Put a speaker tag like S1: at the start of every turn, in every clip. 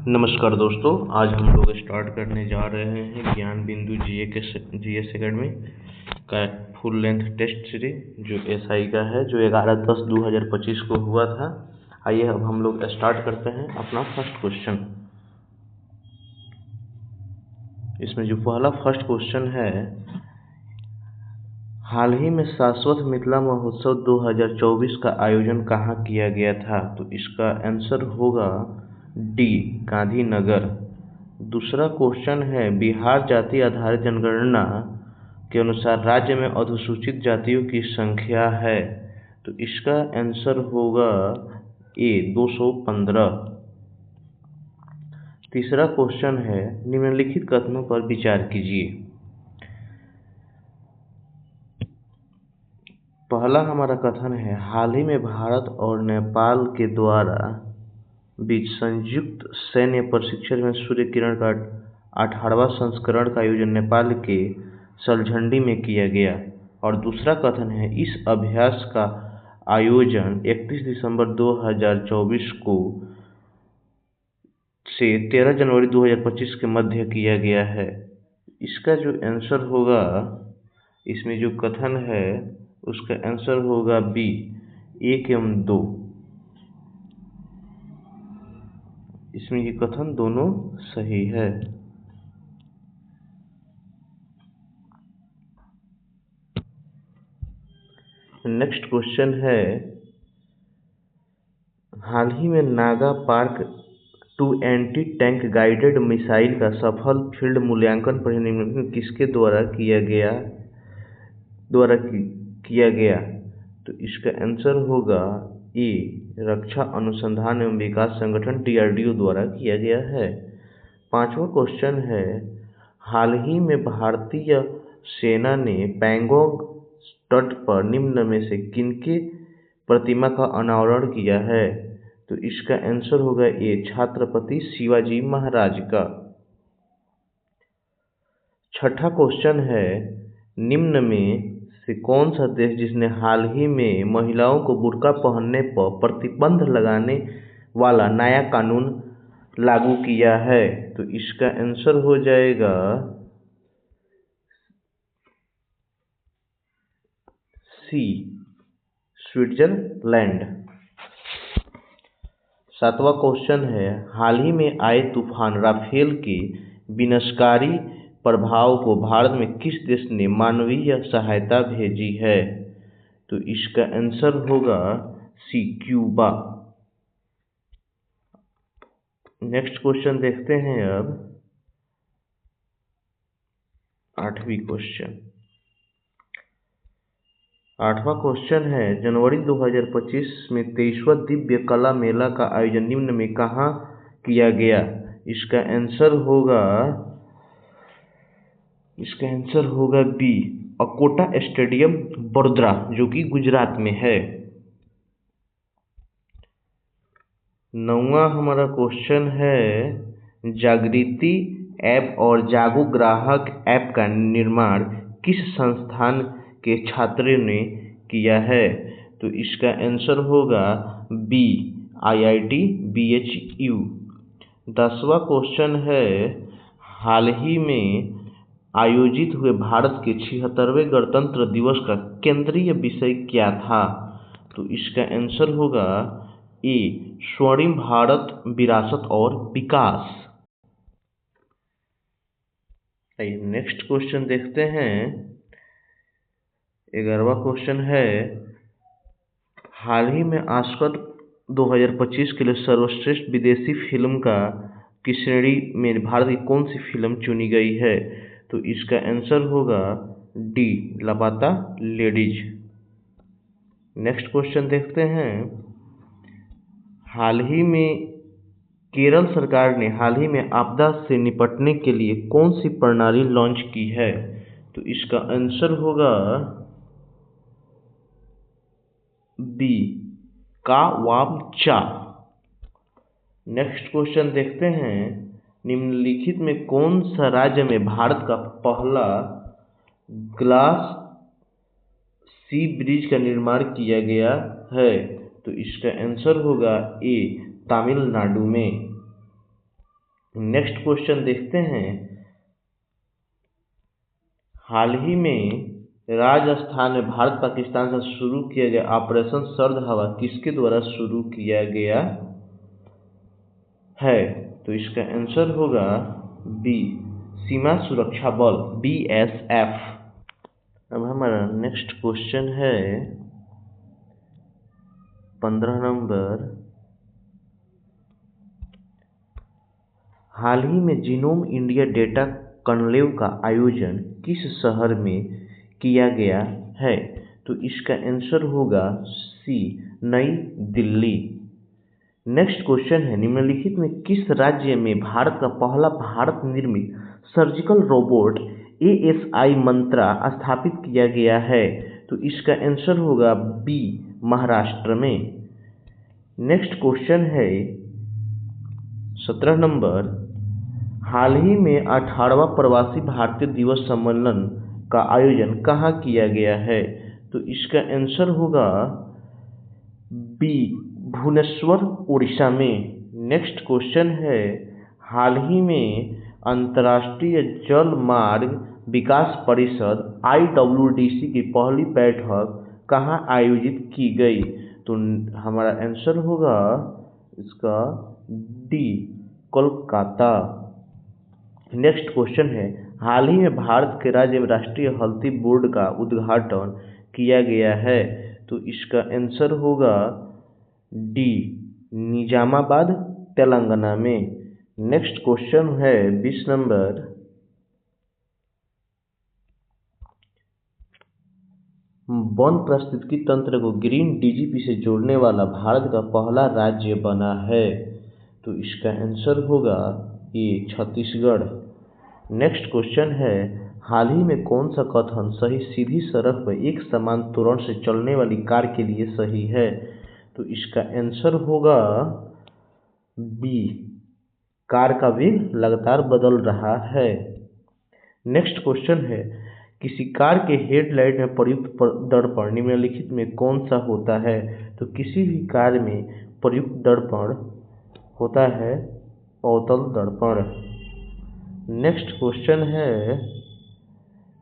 S1: नमस्कार दोस्तों, आज हम लोग स्टार्ट करने जा रहे हैं ज्ञान बिंदु जीएस एकेडमी का फुल लेंथ टेस्ट सीरीज जो एसआई का है, जो 11/10/2025 को हुआ था। आइए अब हम लोग स्टार्ट करते हैं अपना फर्स्ट क्वेश्चन। इसमें जो पहला फर्स्ट क्वेश्चन है, हाल ही में शाश्वत मिथिला महोत्सव 2024 का आयोजन कहाँ किया गया था? तो इसका आंसर होगा डी, गांधीनगर। दूसरा क्वेश्चन है, बिहार जाति आधारित जनगणना के अनुसार राज्य में अनुसूचित जातियों की संख्या है, तो इसका आंसर होगा ए, 215। तीसरा क्वेश्चन है, निम्नलिखित कथनों पर विचार कीजिए। पहला हमारा कथन है, हाल ही में भारत और नेपाल के द्वारा बीच संयुक्त सैन्य प्रशिक्षण में सूर्य किरण का 18वां संस्करण का आयोजन नेपाल के सलझंडी में किया गया। और दूसरा कथन है, इस अभ्यास का आयोजन 31 दिसंबर 2024 को से 13 जनवरी 2025 के मध्य किया गया है। इसका जो आंसर होगा, इसमें जो कथन है उसका आंसर होगा बी, 1 एवं 2। इसमें ये कथन दोनों सही है। नेक्स्ट क्वेश्चन है, हाल ही में Naga park 2 anti tank guided missile का सफल फील्ड मूल्यांकन परिनिरीक्षण किसके द्वारा किया गया? तो इसका आंसर होगा ए, रक्षा अनुसंधान एवं विकास संगठन DRDO द्वारा किया गया है। पांचवा क्वेश्चन है, हाल ही में भारतीय सेना ने पैंगोंग तट पर निम्न में से किनके प्रतिमा का अनावरण किया है? तो इसका आंसर होगा ए, छत्रपति शिवाजी महाराज का। छठा क्वेश्चन है, निम्न में से कौन सा देश जिसने हाल ही में महिलाओं को बुर्का पहनने पर प्रतिबंध लगाने वाला नया कानून लागू किया है? तो इसका आंसर हो जाएगा सी, स्विट्जरलैंड। सातवां क्वेश्चन है, हाल ही में आए तूफान राफेल के विनाशकारी प्रभाव को भारत में किस देश ने मानवीय सहायता भेजी है? तो इसका आंसर होगा सी, क्यूबा। नेक्स्ट क्वेश्चन देखते हैं अब, आठवां क्वेश्चन है, जनवरी 2025 में 23वां दिव्य कला मेला का आयोजन निम्न में कहाँ किया गया? इसका आंसर होगा बी, अकोटा स्टेडियम बड़ोदरा, जो कि गुजरात में है। नौवां हमारा क्वेश्चन है, जागृति ऐप और जागो ग्राहक ऐप का निर्माण किस संस्थान के छात्रों ने किया है? तो इसका आंसर होगा बी, IIT BHU। 10वां क्वेश्चन है, हाल ही में आयोजित हुए भारत के 76वें गणतंत्र दिवस का केंद्रीय विषय क्या था? तो इसका आंसर होगा ए, स्वर्णिम भारत विरासत और विकास। नेक्स्ट क्वेश्चन देखते हैं, 11वां क्वेश्चन है, हाल ही में ऑस्कर 2025 के लिए सर्वश्रेष्ठ विदेशी फिल्म की श्रेणी में भारत की कौन सी फिल्म चुनी गई है? तो इसका आंसर होगा डी, लापता लेडीज। नेक्स्ट क्वेश्चन देखते हैं, केरल सरकार ने हाल ही में आपदा से निपटने के लिए कौन सी प्रणाली लॉन्च की है? तो इसका आंसर होगा बी, कावामचा। नेक्स्ट क्वेश्चन देखते हैं, निम्नलिखित में कौन सा राज्य में भारत का पहला ग्लास सी ब्रिज का निर्माण किया गया है? तो इसका आंसर होगा ए, तमिलनाडु में। नेक्स्ट क्वेश्चन देखते हैं। हाल ही में राजस्थान में भारत पाकिस्तान से शुरू किया गया ऑपरेशन सर्द हवा किसके द्वारा शुरू किया गया है? तो इसका आंसर होगा बी, सीमा सुरक्षा बल, BSF। अब हमारा नेक्स्ट क्वेश्चन है 15 नंबर। हाल ही में जीनोम इंडिया डेटा कॉन्क्लेव का आयोजन किस शहर में किया गया है? तो इसका आंसर होगा सी, नई दिल्ली। नेक्स्ट क्वेश्चन है, निम्नलिखित में किस राज्य में भारत का पहला भारत निर्मित सर्जिकल रोबोट ASI मंत्रा स्थापित किया गया है? तो इसका आंसर होगा बी, महाराष्ट्र में। नेक्स्ट क्वेश्चन है 17 नंबर। हाल ही में 18वां प्रवासी भारतीय दिवस सम्मेलन का आयोजन कहाँ किया गया है? तो इसका आंसर होगा बी, भुवनेश्वर, उड़ीसा में। नेक्स्ट क्वेश्चन है, हाल ही में अंतर्राष्ट्रीय जल मार्ग विकास परिषद IWDC की पहली बैठक कहाँ आयोजित की गई? तो हमारा आंसर होगा इसका डी, कोलकाता। नेक्स्ट क्वेश्चन है, हाल ही में भारत के राज्य में राष्ट्रीय हल्दी बोर्ड का उद्घाटन किया गया है? तो इसका आंसर होगा डी, निजामाबाद, तेलंगाना में। नेक्स्ट क्वेश्चन है 20 नंबर। वन पारिस्थितिकी तंत्र को ग्रीन DGP से जोड़ने वाला भारत का पहला राज्य बना है? तो इसका आंसर होगा ए, छत्तीसगढ़। नेक्स्ट क्वेश्चन है, हाल ही में कौन सा कथन सही सीधी सड़क पर एक समान त्वरण से चलने वाली कार के लिए सही है? तो इसका आंसर होगा बी, कार का वेग लगातार बदल रहा है। नेक्स्ट क्वेश्चन है, किसी कार के हेडलाइट में प्रयुक्त दर्पण निम्नलिखित में कौन सा होता है? तो किसी भी कार में प्रयुक्त दर्पण होता है अवतल दर्पण। नेक्स्ट क्वेश्चन है,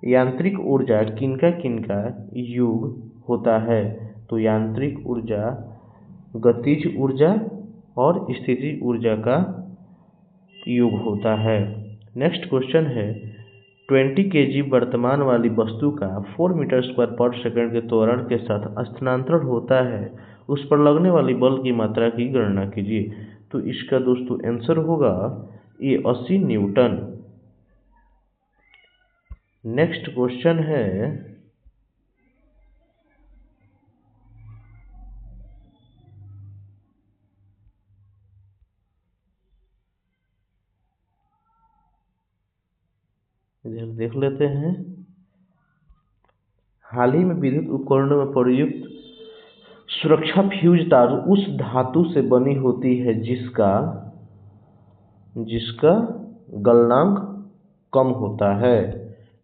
S1: यांत्रिक ऊर्जा किनका किनका युग होता है? तो यांत्रिक ऊर्जा गतिज ऊर्जा और स्थितिज ऊर्जा का युग होता है। नेक्स्ट क्वेश्चन है, 20 kg वर्तमान वाली वस्तु का 4 मीटर स्क्वायर पर सेकंड के त्वरण के साथ स्थानांतरण होता है, उस पर लगने वाली बल की मात्रा की गणना कीजिए। तो इसका दोस्तों आंसर होगा ये 80 न्यूटन। नेक्स्ट क्वेश्चन है, इधर देख लेते हैं। हाल ही में विद्युत उपकरणों में प्रयुक्त सुरक्षा फ्यूज तार उस धातु से बनी होती है जिसका गलनांक कम होता है।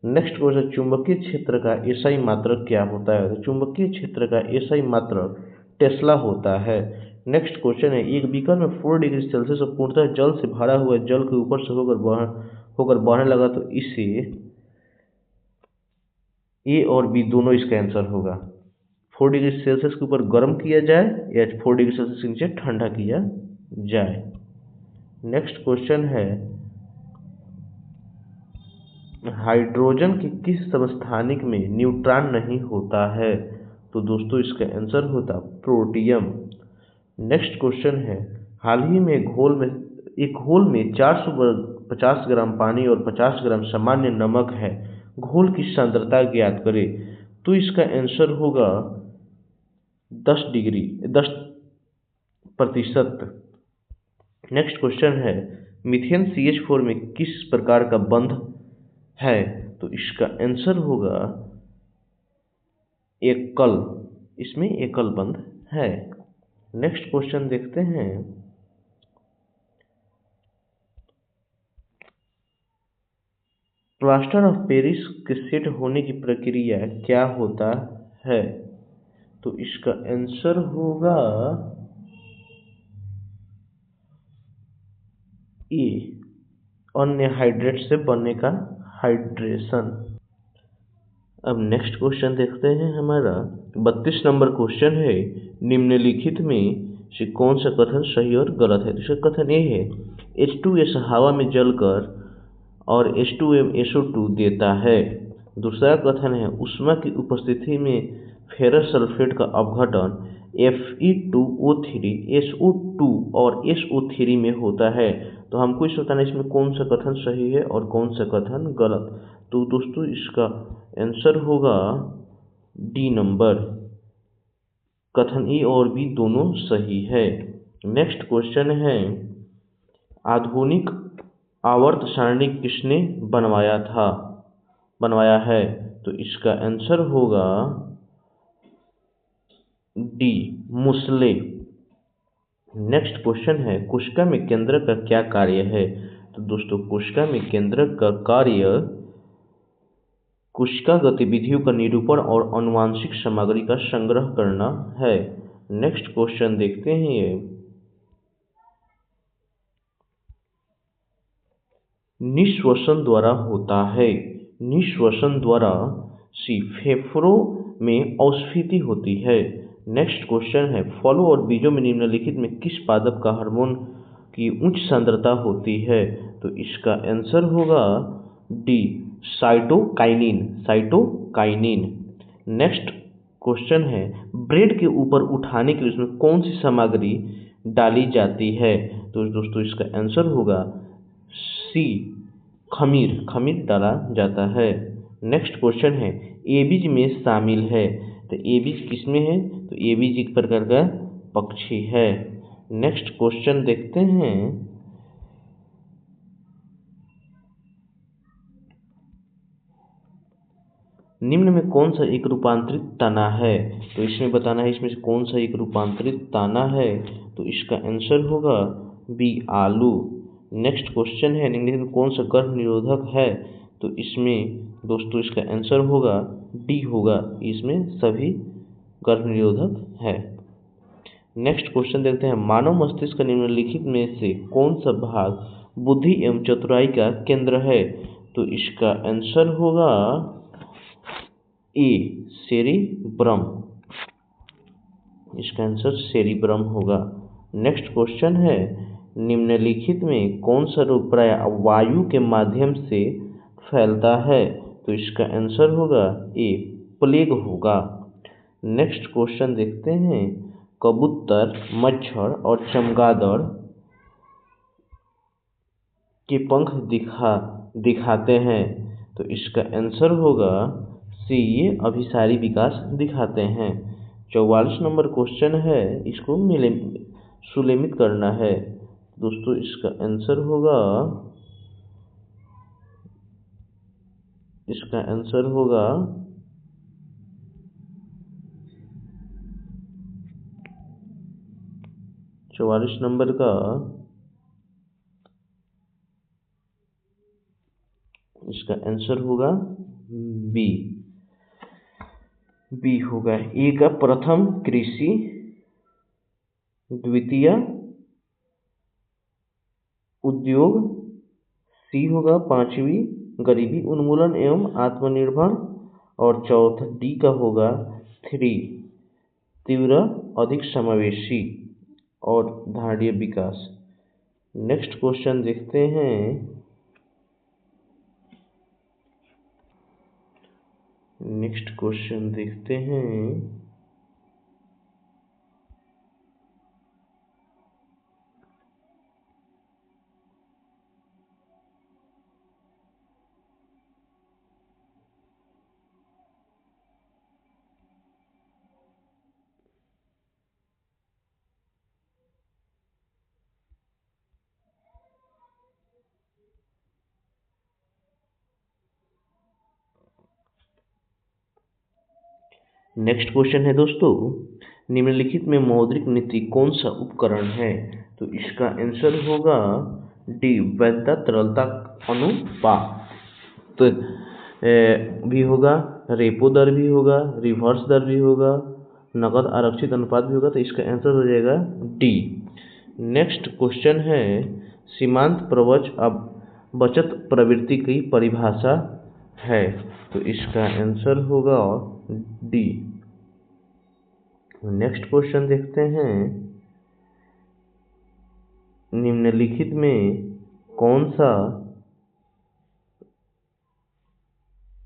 S1: नेक्स्ट क्वेश्चन, चुंबकीय क्षेत्र का SI मात्रक क्या होता है? तो चुंबकीय क्षेत्र का SI मात्रक टेस्ला होता है। नेक्स्ट क्वेश्चन है, एक बीकर में 4 डिग्री सेल्सियस और पूर्णतः जल से भरा हुआ जल के ऊपर से होकर बहने लगा, तो इसे ए और बी दोनों इसका आंसर होगा। 4 डिग्री सेल्सियस के ऊपर गर्म किया जाए या 4 डिग्री सेल्सियस के नीचे ठंडा किया जाए। नेक्स्ट क्वेश्चन है, हाइड्रोजन के किस समस्थानिक में न्यूट्रॉन नहीं होता है? तो दोस्तों इसका आंसर होता प्रोटियम। नेक्स्ट क्वेश्चन है, हाल ही में एक घोल में 450 ग्राम पानी और 50 ग्राम सामान्य नमक है, घोल की सांद्रता ज्ञात करें। तो इसका आंसर होगा 10%। नेक्स्ट क्वेश्चन है, मीथेन CH4 में किस प्रकार का बंध है? तो इसका आंसर होगा एकल, इसमें एकल बंध है। नेक्स्ट क्वेश्चन देखते हैं, प्लास्टर ऑफ पेरिस के सेट होने की प्रक्रिया क्या होता है? तो इसका आंसर होगा ए, अन्य हाइड्रेट से बनने का हाइड्रेशन। अब नेक्स्ट क्वेश्चन देखते हैं। हमारा 32 नंबर क्वेश्चन है, निम्नलिखित में से कौन सा कथन सही और गलत है। दूसरा कथन ये है, H2S हवा में जलकर और H2M SO2 देता है। दूसरा कथन है, ऊष्मा की उपस्थिति में फेरस सल्फेट का अपघटन Fe2O3 SO2 और SO3 में होता है। तो हमको इस बताना इसमें कौन सा कथन सही है और कौन सा कथन गलत। तो दोस्तों इसका आंसर होगा डी नंबर, कथन ए और बी दोनों सही है। नेक्स्ट क्वेश्चन है, आधुनिक आवर्त सारणी किसने बनवाया है। तो इसका आंसर होगा डी, मुसले। नेक्स्ट क्वेश्चन है, कोशिका में केंद्रक का क्या कार्य है। तो दोस्तों कोशिका में केंद्रक का कार्य कोशिका गतिविधियों का निरूपण और आनुवंशिक सामग्री का संग्रह करना है। नेक्स्ट क्वेश्चन देखते हैं। ये निश्वसन द्वारा होता है। निश्वसन द्वारा फेफड़ों में अस्फीति होती है। नेक्स्ट क्वेश्चन है, फलों और बीजों में निम्नलिखित में किस पादप का हार्मोन की उच्च सांद्रता होती है। तो इसका आंसर होगा डी, साइटोकाइनिन। नेक्स्ट क्वेश्चन है, ब्रेड के ऊपर उठाने के लिए उसमें कौन सी सामग्री डाली जाती है। तो दोस्तों इसका आंसर होगा सी, खमीर डाला जाता है। नेक्स्ट क्वेश्चन है, एबीज में शामिल है। तो एबीज किसमें है। तो एबीज एक प्रकार का पक्षी है। नेक्स्ट क्वेश्चन देखते हैं, निम्न में कौन सा एक रूपांतरित तना है। तो इसमें बताना है इसमें से कौन सा एक रूपांतरित तना है। तो इसका आंसर होगा बी, आलू। नेक्स्ट क्वेश्चन है, निम्नलिखित में कौन सा गर्भ निरोधक है। तो इसमें दोस्तों इसका आंसर होगा डी होगा, इसमें सभी गर्भ निरोधक है। नेक्स्ट क्वेश्चन देखते हैं, मानव मस्तिष्क का निम्नलिखित में से कौन सा भाग बुद्धि एवं चतुराई का केंद्र है। तो इसका आंसर होगा ए, सेरिब्रम। इसका आंसर सेरिब्रम होगा। नेक्स्ट क्वेश्चन है, निम्नलिखित में कौन सा रोग प्राय वायु के माध्यम से फैलता है। तो इसका आंसर होगा ए, प्लेग होगा। नेक्स्ट क्वेश्चन देखते हैं, कबूतर, मच्छर और चमगादड़ के पंख दिखाते हैं। तो इसका आंसर होगा सी, ये अभिसारी विकास दिखाते हैं। 44 नंबर क्वेश्चन है, इसको सुलेमित करना है। दोस्तों इसका आंसर होगा 44 नंबर का इसका आंसर होगा बी होगा। ए का प्रथम कृषि, द्वितीय उद्योग, सी होगा पांचवी गरीबी उन्मूलन एवं आत्मनिर्भर, और चौथा डी का होगा 3, तीव्र, अधिक समावेशी और धारणीय विकास। नेक्स्ट क्वेश्चन देखते हैं, नेक्स्ट क्वेश्चन है दोस्तों, निम्नलिखित में मौद्रिक नीति कौन सा उपकरण है। तो इसका आंसर होगा डी, वैधता तरलता अनुपात। तो भी होगा, रेपो दर भी होगा, रिवर्स दर भी होगा, नकद आरक्षित अनुपात भी होगा। तो इसका आंसर हो जाएगा डी। नेक्स्ट क्वेश्चन है, सीमांत प्रवच बचत प्रवृत्ति की परिभाषा है। तो इसका आंसर होगा डी। नेक्स्ट क्वेश्चन देखते हैं, निम्नलिखित में कौन सा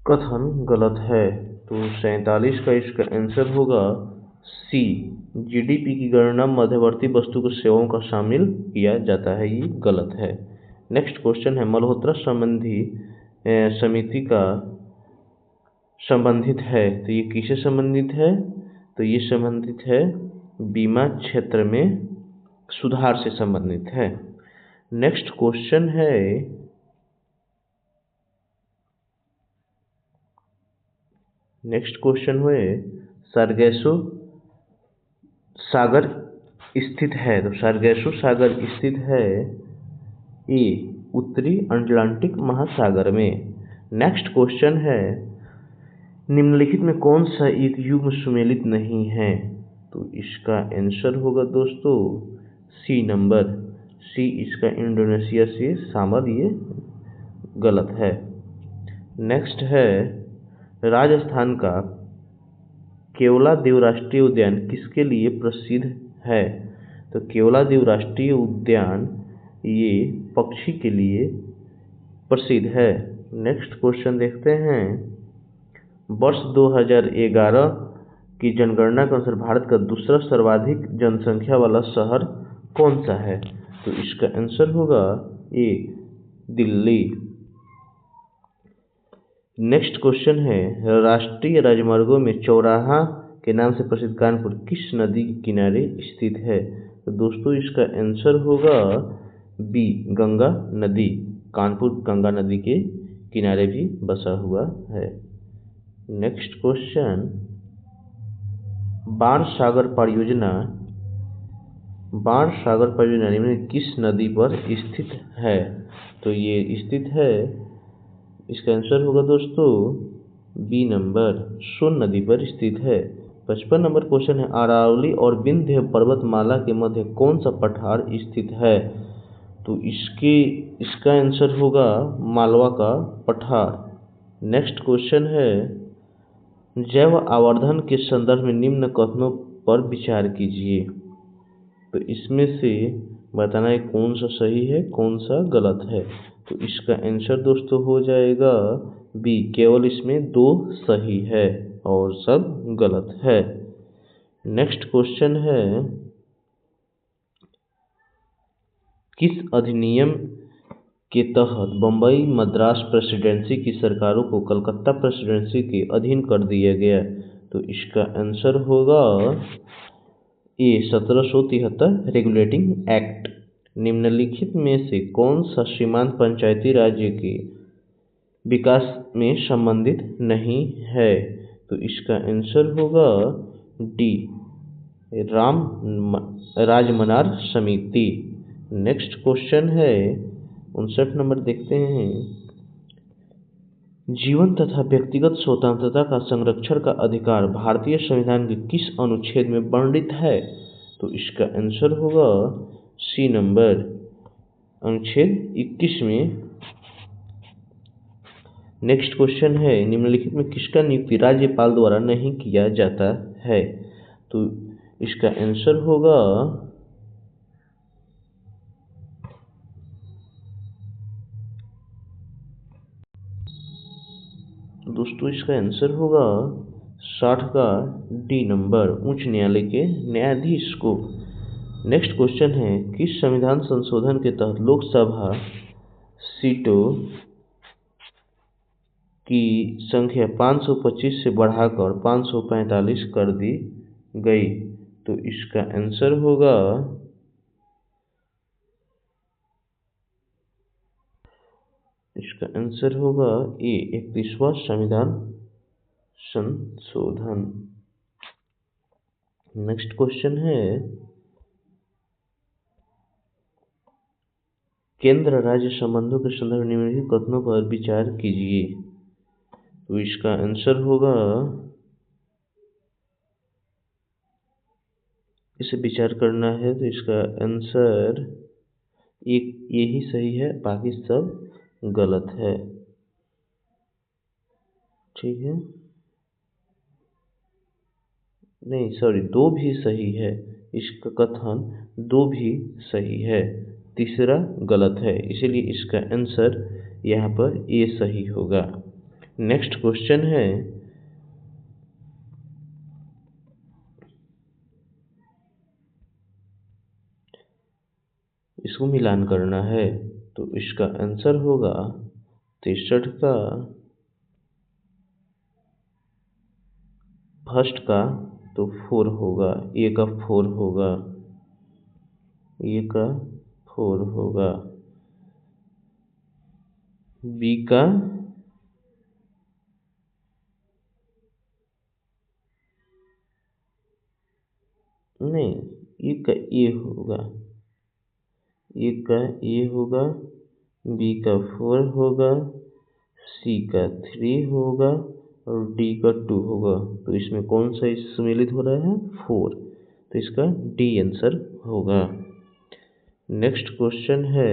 S1: कथन गलत है? तो 47 का इसका आंसर होगा सी। जीडीपी की गणना मध्यवर्ती वस्तु को सेवाओं का शामिल किया जाता है, ये गलत है। नेक्स्ट क्वेश्चन है, मल्होत्रा संबंधी समिति का संबंधित है, तो ये किससे संबंधित है? तो ये संबंधित है बीमा क्षेत्र में सुधार से संबंधित है। नेक्स्ट क्वेश्चन है, सरगेसो सागर स्थित है, तो सरगेसो सागर स्थित है ए उत्तरी अटलांटिक महासागर में। नेक्स्ट क्वेश्चन है, निम्नलिखित में कौन सा एक युग्म सुमेलित नहीं है? तो इसका आंसर होगा दोस्तों सी नंबर, सी इसका इंडोनेशिया से शामिल, ये गलत है। नेक्स्ट है, राजस्थान का केवलादेव राष्ट्रीय उद्यान किसके लिए प्रसिद्ध है? तो केवलादेव राष्ट्रीय उद्यान ये पक्षी के लिए प्रसिद्ध है। नेक्स्ट क्वेश्चन देखते हैं, वर्ष 2011 की जनगणना के अनुसार भारत का दूसरा सर्वाधिक जनसंख्या वाला शहर कौन सा है? तो इसका आंसर होगा ए दिल्ली। नेक्स्ट क्वेश्चन है, राष्ट्रीय राजमार्गों में चौराहा के नाम से प्रसिद्ध कानपुर किस नदी के किनारे स्थित है? तो दोस्तों इसका आंसर होगा बी गंगा नदी। कानपुर गंगा नदी के किनारे भी बसा हुआ है। नेक्स्ट क्वेश्चन, बाण सागर परियोजना निम्न किस नदी पर स्थित है? तो ये स्थित है, इसका आंसर होगा दोस्तों बी नंबर, सोन नदी पर स्थित है। 55 नंबर क्वेश्चन है, अरावली और विंध्य पर्वतमाला के मध्य कौन सा पठार स्थित है? तो इसका आंसर होगा मालवा का पठार। नेक्स्ट क्वेश्चन है, जैव आवर्धन के संदर्भ में निम्न कथनों पर विचार कीजिए। तो इसमें से बताना है कौन सा सही है, कौन सा गलत है। तो इसका आंसर दोस्तों हो जाएगा बी, केवल इसमें 2 सही है और सब गलत है। नेक्स्ट क्वेश्चन है, किस अधिनियम के तहत बम्बई मद्रास प्रेसिडेंसी की सरकारों को कलकत्ता प्रेसिडेंसी के अधीन कर दिया गया? तो इसका आंसर होगा ए 1773 रेगुलेटिंग एक्ट। निम्नलिखित में से कौन सा सीमांत पंचायती राज्य के विकास में संबंधित नहीं है? तो इसका आंसर होगा डी, राजमनार समिति। नेक्स्ट क्वेश्चन है 59 नंबर देखते हैं, जीवन तथा व्यक्तिगत स्वतंत्रता का संरक्षण का अधिकार भारतीय संविधान के किस अनुच्छेद में वर्णित है? तो इसका आंसर होगा सी नंबर, अनुच्छेद 21 में। नेक्स्ट क्वेश्चन है, निम्नलिखित में किसका नियुक्ति राज्यपाल द्वारा नहीं किया जाता है? तो इसका आंसर होगा दोस्तों इसका आंसर होगा 60 का डी नंबर, उच्च न्यायालय के न्यायाधीश को। नेक्स्ट क्वेश्चन है, किस संविधान संशोधन के तहत लोकसभा सीटों की संख्या 525 से बढ़ाकर 545 कर दी गई? तो इसका आंसर होगा ए 31वां संविधान संशोधन। नेक्स्ट क्वेश्चन है, केंद्र राज्य संबंधों के संदर्भ में निम्नलिखित कथनों पर विचार कीजिए। तो इसका आंसर होगा, इसे विचार करना है तो इसका आंसर एक यही सही है, बाकी सब गलत है। ठीक है, नहीं सॉरी, दो भी सही है। इसका कथन दो भी सही है, तीसरा गलत है, इसीलिए इसका आंसर यहाँ पर ए सही होगा। नेक्स्ट क्वेश्चन है, इसको मिलान करना है, तो इसका आंसर होगा 63 का फर्स्ट का तो 4 होगा, ए का 4 होगा, ए का 4 होगा, बी का नहीं, ए का ए होगा, ए का ए होगा, बी का 4 होगा, सी का 3 होगा और डी का 2 होगा। तो इसमें कौन सा सम्मिलित हो रहा है? 4, तो इसका डी आंसर होगा। नेक्स्ट क्वेश्चन है,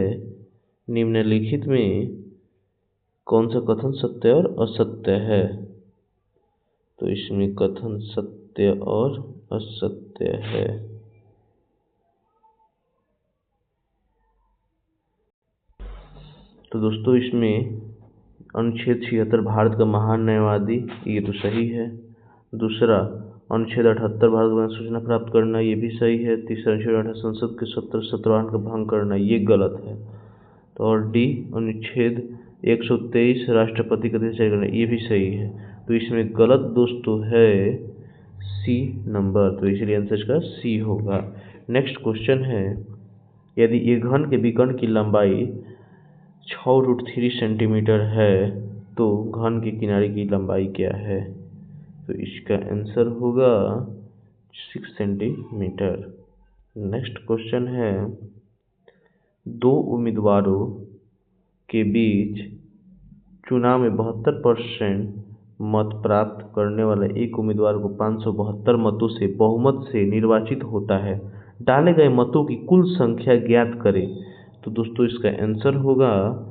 S1: निम्नलिखित में कौन सा कथन सत्य और असत्य है? तो इसमें कथन सत्य और असत्य है। तो दोस्तों इसमें अनुच्छेद 76 भारत का महान न्यायवादी, ये तो सही है। दूसरा, अनुच्छेद 78 भारत में सूचना प्राप्त करना, ये भी सही है। तीसरा, अनुच्छेद 78 संसद के सत्राहन का भंग करना, ये गलत है। तो और डी, अनुच्छेद 123 राष्ट्रपति का आदेश जारी करना, ये भी सही है। तो इसमें गलत दोस्तों है सी नंबर, तो इसलिए आंसर का सी होगा। नेक्स्ट क्वेश्चन है, यदि एक घन के विकर्ण की लंबाई 6√3 सेंटीमीटर है तो घन के किनारे की लंबाई क्या है? तो इसका आंसर होगा 6 सेंटीमीटर। नेक्स्ट क्वेश्चन है, दो उम्मीदवारों के बीच चुनाव में 72% मत प्राप्त करने वाला एक उम्मीदवार को 572 मतों से बहुमत से निर्वाचित होता है। डाले गए मतों की कुल संख्या ज्ञात करें। तो दोस्तों इसका आंसर होगा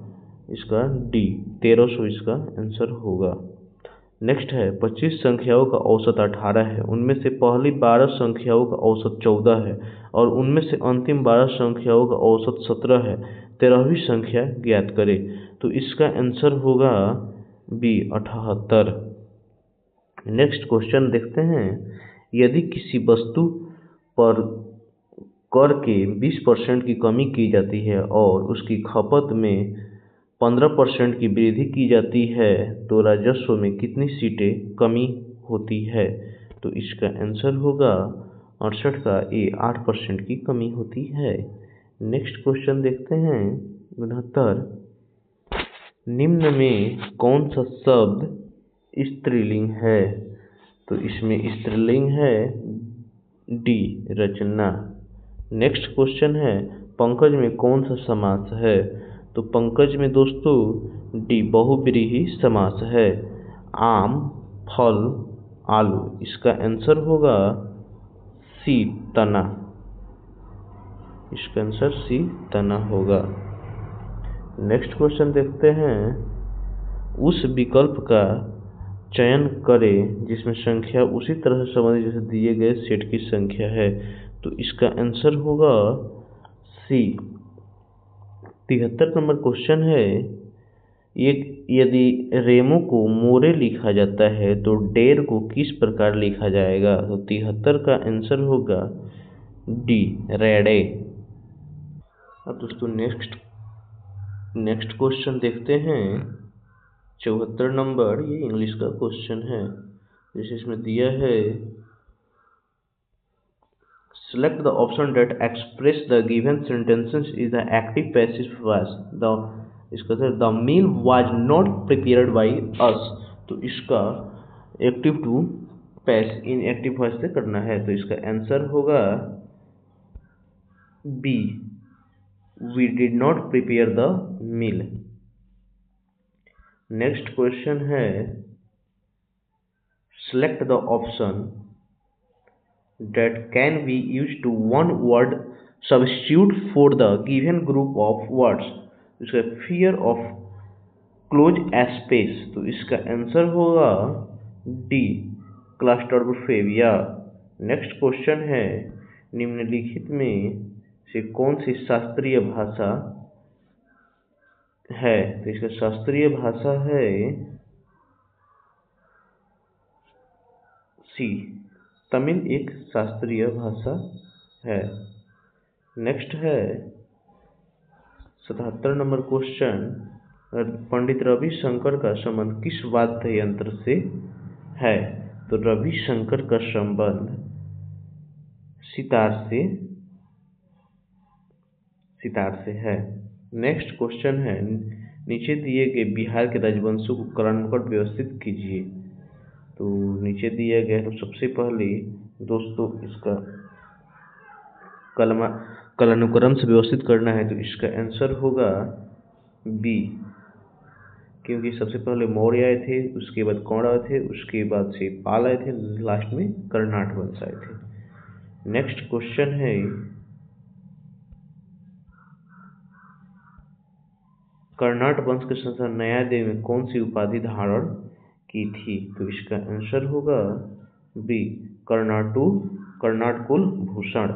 S1: इसका डी, 1300 इसका आंसर होगा। नेक्स्ट है, 25 संख्याओं का औसत 18 है, उनमें से पहली 12 संख्याओं का औसत 14 है और उनमें से अंतिम 12 संख्याओं का औसत 17 है। 13वीं संख्या ज्ञात करें। तो इसका आंसर होगा बी, 78। नेक्स्ट क्वेश्चन देखते हैं, यदि किसी वस्तु पर कर के 20% की कमी की जाती है और उसकी खपत में 15% की वृद्धि की जाती है तो राजस्व में कितनी सीटें कमी होती है? तो इसका आंसर होगा 68 का ए, 8% की कमी होती है। नेक्स्ट क्वेश्चन देखते हैं, 69, निम्न में कौन सा शब्द स्त्रीलिंग है? तो इसमें स्त्रीलिंग है डी, रचना। नेक्स्ट क्वेश्चन है, पंकज में कौन सा समास है? तो पंकज में दोस्तों डी, बहुव्रीहि समास है। आम, फल, आलू, इसका आंसर होगा सी, तना। इसका आंसर सी, तना होगा। नेक्स्ट क्वेश्चन देखते हैं, उस विकल्प का चयन करें जिसमें संख्या उसी तरह से संबंधित जैसे दिए गए सेट की संख्या है। तो इसका आंसर होगा सी। 73 नंबर क्वेश्चन है, यदि रेमो को मोरे लिखा जाता है तो डेर को किस प्रकार लिखा जाएगा? तो 73 का आंसर होगा डी, रेडे। अब दोस्तों नेक्स्ट क्वेश्चन देखते हैं, 74 नंबर, ये इंग्लिश का क्वेश्चन है। जैसे इसमें दिया है, select the option that express the given sentences is the active passive voice. The meal was not prepared by us। तो इसका एक्टिव टू पैस इन एक्टिव वॉइस से करना है। तो इसका आंसर होगा B, we did not prepare the meal। Next question है, select the option that can be used to one word substitute for the given group of words। इसका fear of close space, तो इसका answer होगा D, claustrophobia. Next question है, निम्नलिखित में से कौन सी शास्त्रीय भाषा है? तो इसका शास्त्रीय भाषा है सी, तमिल एक शास्त्रीय भाषा है। नेक्स्ट है 77 नंबर क्वेश्चन, पंडित रविशंकर का संबंध किस वाद्य यंत्र से है? तो रविशंकर का संबंध सितार से है। नेक्स्ट क्वेश्चन है, नीचे दिए गए बिहार के राजवंशों को क्रमबद्ध व्यवस्थित कीजिए। तो नीचे दिया गया तो सबसे पहले दोस्तों इसका कालानुक्रम से व्यवस्थित करना है, तो इसका आंसर होगा बी, क्योंकि सबसे पहले मौर्य आए थे, उसके बाद कौरव आए थे, उसके बाद से पाल आए थे, लास्ट में कर्नाट वंश आए थे। नेक्स्ट क्वेश्चन है, कर्नाट वंश के संस्थान न्यायदेव में कौन सी उपाधि धारण की थी? तो इसका आंसर होगा बी, कर्नाटकुल भूषण।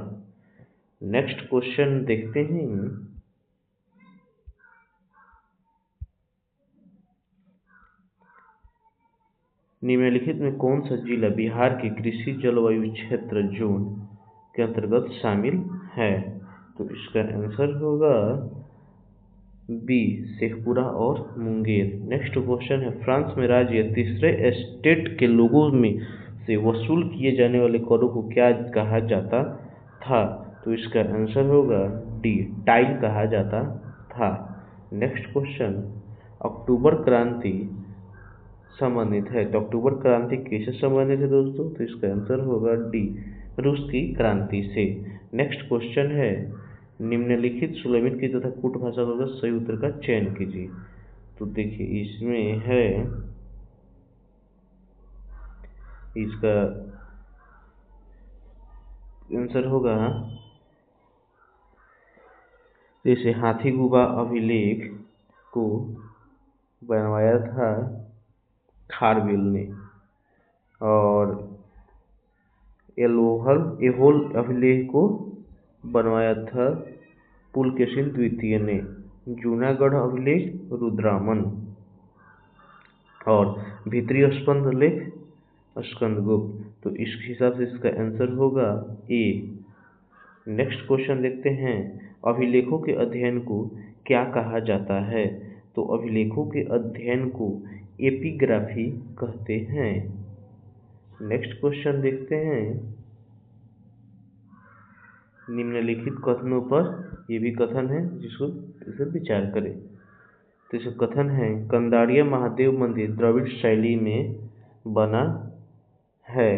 S1: नेक्स्ट क्वेश्चन देखते हैं, निम्नलिखित में कौन सा जिला बिहार के कृषि जलवायु क्षेत्र जोन के अंतर्गत शामिल है? तो इसका आंसर होगा बी, शेखपुरा और मुंगेर। नेक्स्ट क्वेश्चन है, फ्रांस में राज्य या तीसरे स्टेट के लोगों में से वसूल किए जाने वाले करों को क्या कहा जाता था? तो इसका आंसर होगा डी, टाइल कहा जाता था। नेक्स्ट क्वेश्चन, अक्टूबर क्रांति संबंधित है, तो अक्टूबर क्रांति किससे संबंधित है दोस्तों? तो इसका आंसर होगा डी, रूस की क्रांति से। नेक्स्ट क्वेश्चन है, निम्नलिखित सुलेमित की तथा कूट भाषा का सही उत्तर का चयन कीजिए। तो देखिए इसमें है, इसका आंसर होगा, जैसे हाथी गुबा अभिलेख को बनवाया था खारवेल ने, और एहोल अभिलेख को बनवाया था पुलकेशिन द्वितीय ने, जूनागढ़ अभिलेख रुद्रामन, और भीतरी स्कंद लेख स्कंदगुप्त। तो इस हिसाब से इसका आंसर होगा ए। नेक्स्ट क्वेश्चन देखते हैं, अभिलेखों के अध्ययन को क्या कहा जाता है? तो अभिलेखों के अध्ययन को एपिग्राफी कहते हैं। नेक्स्ट क्वेश्चन देखते हैं, निम्नलिखित कथनों पर, ये भी कथन है जिसको इसे विचार करें। तो इसका कथन है, कंदारिया महादेव मंदिर द्रविड़ शैली में बना है।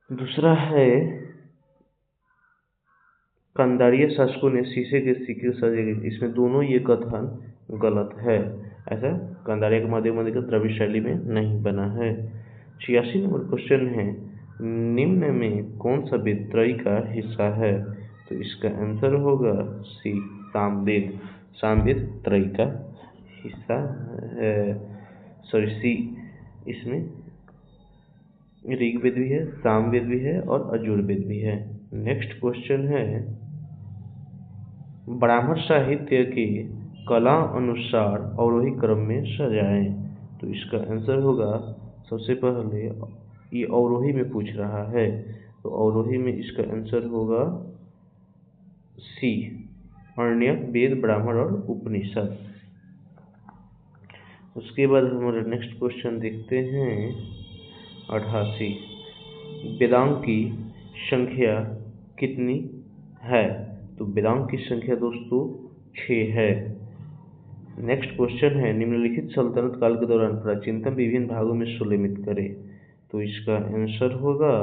S1: दूसरा है, कंदारिया शासकों ने शीशे के सिक्के सजे गए। इसमें दोनों ये कथन गलत है, ऐसा कंदारिया के महादेव मंदिर का द्रविड़ शैली में नहीं बना है। 86 नंबर क्वेश्चन है, निम्न में कौन सा वेद त्रयी का हिस्सा है? तो इसका आंसर होगा सी, सामवेद। सामवेद त्रयी का हिस्सा है, सॉरी सी, इसमें ऋग्वेद भी है, सामवेद भी है और यजुर्वेद भी है। नेक्स्ट क्वेश्चन है, ब्राह्मण साहित्य की कला अनुसार अवरोही क्रम में सजाएं। तो इसका आंसर होगा, सबसे पहले ये अवरोही में पूछ रहा है, तो अवरोही में इसका आंसर होगा सी, आरण्यक, वेद, ब्राह्मण और उपनिषद। उसके बाद हमारे नेक्स्ट क्वेश्चन देखते हैं 88, वेदांग की संख्या कितनी है? तो वेदांग की संख्या दोस्तों 6 है। नेक्स्ट क्वेश्चन है, निम्नलिखित सल्तनत काल के दौरान प्राचीनतम विभिन्न भागों में सुलेमित करें। तो इसका आंसर होगा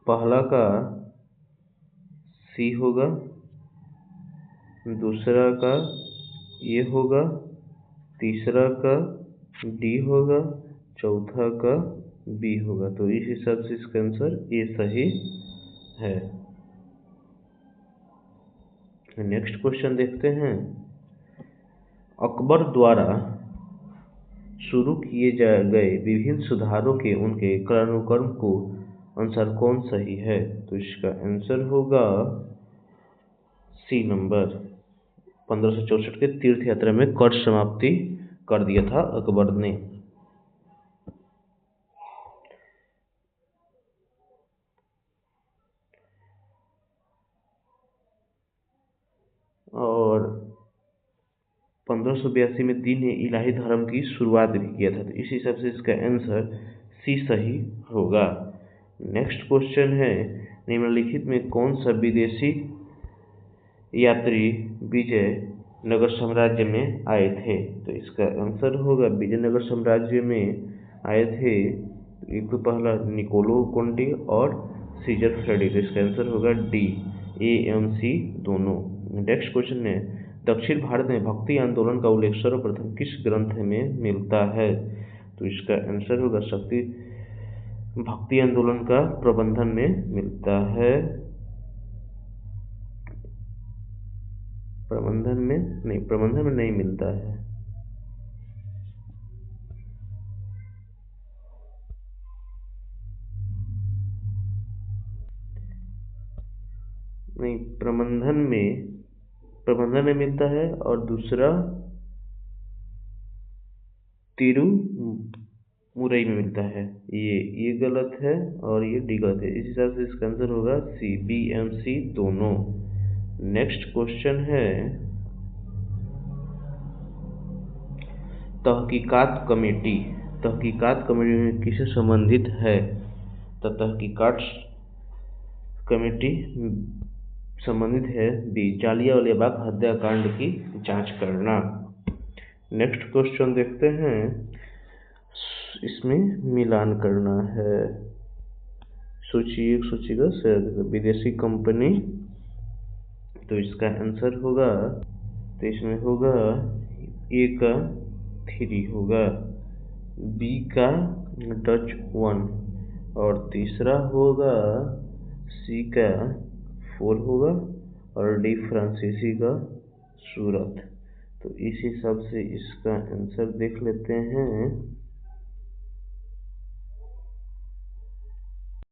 S1: पहला का सी होगा, दूसरा का ए होगा, तीसरा का डी होगा, चौथा का बी होगा। तो इस हिसाब से इसका आंसर ए सही है। नेक्स्ट क्वेश्चन देखते हैं। अकबर द्वारा शुरू किए गए विभिन्न सुधारों के उनके कालानुक्रम को अनुसार कौन सही है? तो इसका आंसर होगा सी नंबर। 1564 के तीर्थ यात्रा में कर समाप्ति कर दिया था अकबर ने। और 1582 में दीन ने इलाही धर्म की शुरुआत भी किया था। तो इस हिसाब से इसका आंसर सी सही होगा। नेक्स्ट क्वेश्चन है, निम्नलिखित में कौन सा विदेशी यात्री विजयनगर साम्राज्य में आए थे? तो इसका आंसर होगा विजयनगर साम्राज्य में आए थे एक तो पहला निकोलो कोंटी और सीजर फ्रेडी। तो इसका आंसर होगा डी, ए एम सी दोनों। नेक्स्ट क्वेश्चन है, दक्षिण भारत में भक्ति आंदोलन का उल्लेख सर्वप्रथम किस ग्रंथ में मिलता है? तो इसका आंसर होगा शक्ति भक्ति आंदोलन का प्रबंधन में मिलता है। प्रबंधन में नहीं मिलता है। नहीं, प्रबंधन में मिलता है और दूसरा तिरुमुरई में मिलता है। ये गलत है और ये डी गलत है। इस हिसाब से इसका आंसर होगा सी, बी एम सी दोनों। नेक्स्ट क्वेश्चन है, तहकीकात कमेटी में किससे संबंधित है? तो तहकीकात कमेटी संबंधित है बी, जालियांवाला बाग हत्याकांड की जांच करना। नेक्स्ट क्वेश्चन देखते हैं, इसमें मिलान करना है। सोचिएगा विदेशी कंपनी। तो इसका आंसर होगा, तो इसमें होगा ए का 3 होगा, बी का डच 1 और तीसरा होगा सी का 4 होगा और डी फ्रांसीसी का सूरत। तो इस हिसाब से इसका आंसर देख लेते हैं।